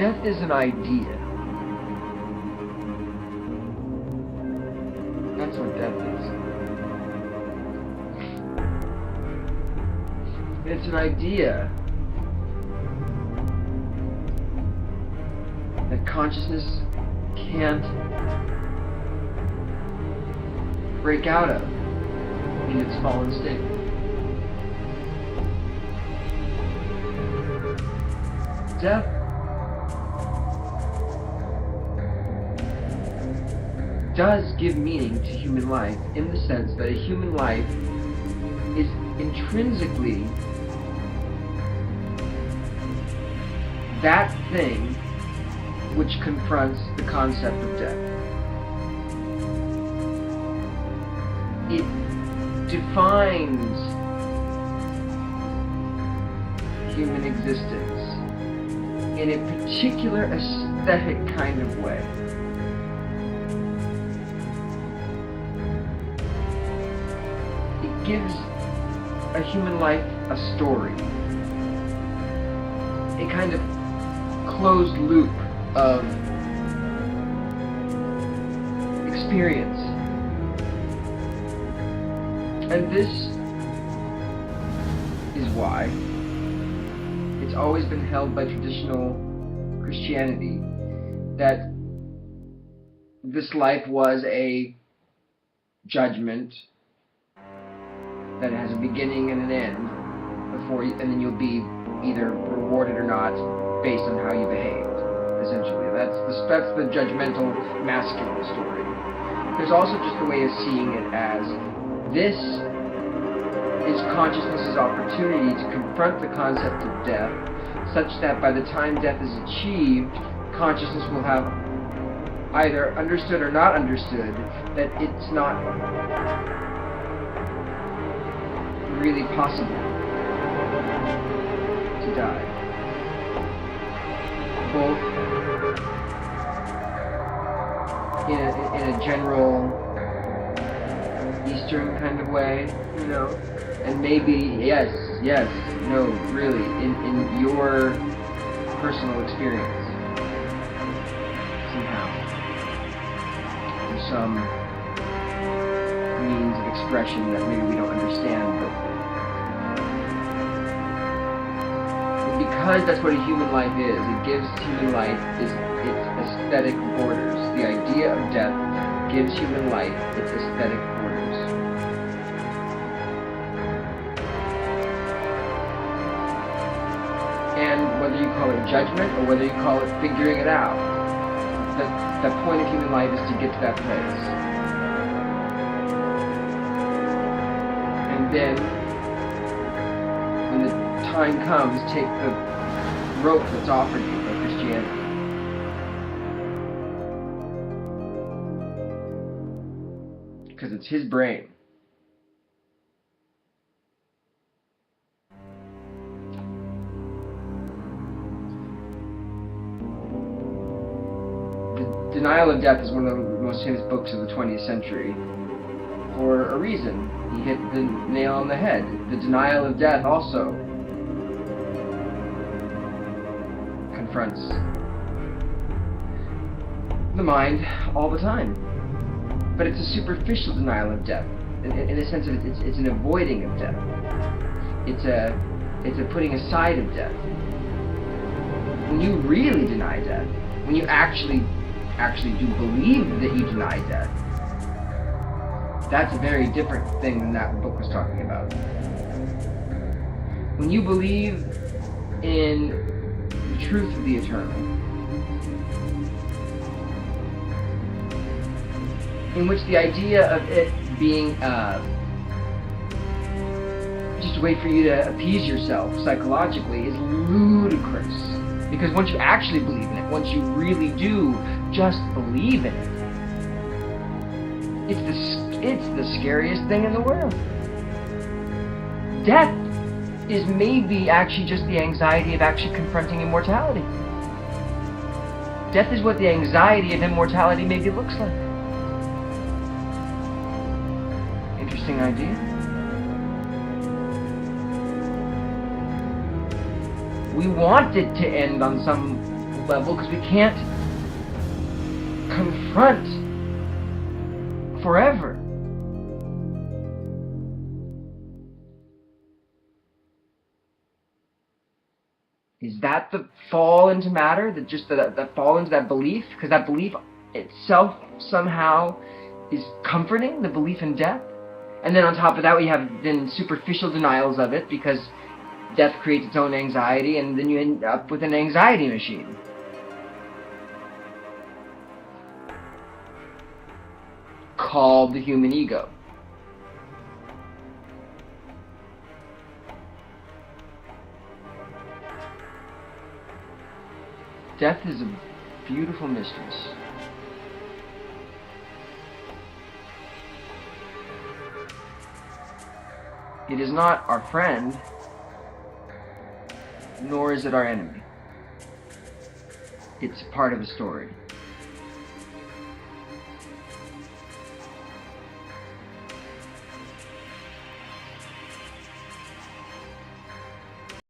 Death is an idea. That's what death is. It's an idea that consciousness can't break out of in its fallen state. Death does give meaning to human life in the sense that a human life is intrinsically that thing which confronts the concept of death. It defines human existence in a particular aesthetic kind of way. It gives a human life a story, a kind of closed loop of experience. And this is why it's always been held by traditional Christianity that this life was a judgment, that it has a beginning and an end, and then you'll be either rewarded or not based on how you behaved. Essentially, that's the judgmental masculine story. There's also just a way of seeing it as this is consciousness's opportunity to confront the concept of death, such that by the time death is achieved, consciousness will have either understood or not understood that it's not really possible to die. Both in a general Eastern kind of way, you know, and maybe, yes, no, really, in your personal experience, somehow, there's some means of expression that maybe we don't understand, but because that's what a human life is, it gives human life its aesthetic borders. The idea of death gives human life its aesthetic borders. And whether you call it judgment or whether you call it figuring it out, the point of human life is to get to that place. And then, when the time comes, take the rope that's offered you by Christianity. Because it's his brain. The Denial of Death is one of the most famous books of the 20th century. For a reason. He hit the nail on the head. The denial of death also confronts the mind all the time. But it's a superficial denial of death. In a sense, it's an avoiding of death. It's a putting aside of death. When you really deny death, when you actually do believe that you deny death, that's a very different thing than that book was talking about. When you believe in the truth of the eternal, in which the idea of it being just a way for you to appease yourself psychologically is ludicrous. Because once you actually believe in it, once you really do just believe in it, it's the scariest thing in the world. Death is maybe actually just the anxiety of actually confronting immortality. Death is what the anxiety of immortality maybe looks like. Interesting idea. We want it to end on some level because we can't confront forever. Is that the fall into matter? That just that fall into that belief? Because that belief itself somehow is comforting, the belief in death. And then on top of that, we have then superficial denials of it because death creates its own anxiety, and then you end up with an anxiety machine. Called the human ego. Death is a beautiful mistress. It is not our friend, nor is it our enemy. It's part of a story.